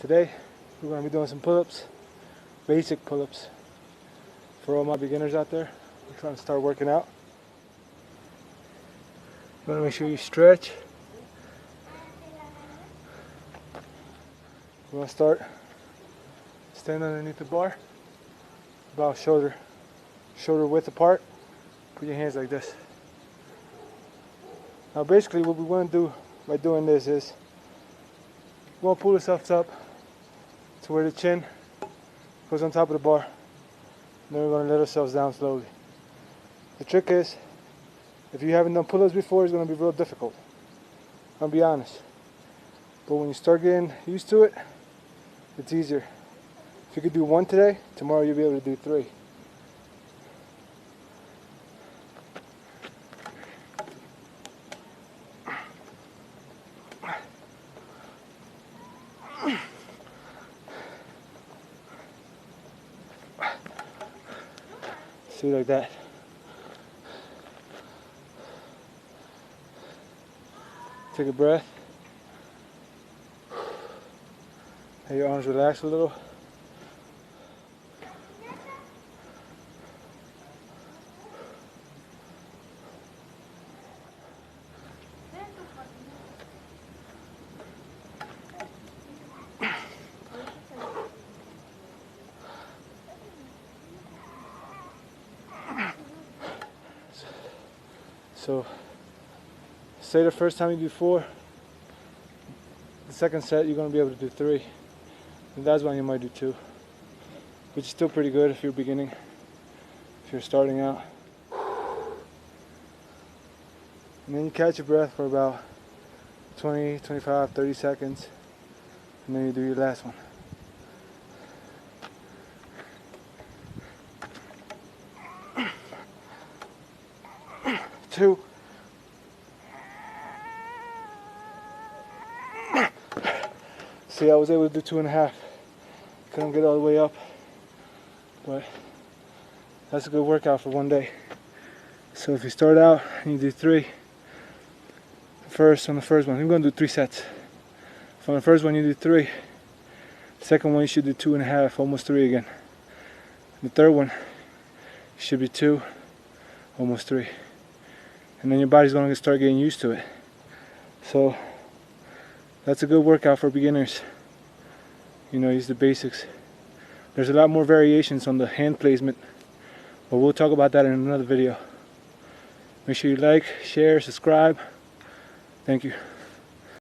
Today we're going to be doing some pull-ups, basic pull-ups for all my beginners out there. We're trying to start working out. You want to make sure you stretch. You want to start stand underneath the bar, about shoulder width apart. Put your hands like this. Now basically what we want to do by doing this is we want to pull ourselves up to where the chin goes on top of the bar. And then we're going to let ourselves down slowly. The trick is, if you haven't done pull-ups before, it's going to be real difficult. I'll be honest. But when you start getting used to it, it's easier. If you could do one today, tomorrow you'll be able to do 3. See, like that. Take a breath. Let your arms relax a little. So, say the first time you do 4, the second set you're going to be able to do 3, and that's when you might do 2, which is still pretty good if you're beginning, if you're starting out. And then you catch your breath for about 20, 25, 30 seconds, and then you do your last one. Two. See, I was able to do 2.5. Couldn't get all the way up, but that's a good workout for one day. So if you start out and you do 3, on the first one, we're going to do 3 sets. On the first one you do 3, the second one you should do 2.5, almost 3 again. The third one should be 2, almost 3. And then your body's going to start getting used to it. So that's a good workout for beginners. You know, use the basics. There's a lot more variations on the hand placement, but we'll talk about that in another video. Make sure you like, share, subscribe. Thank you.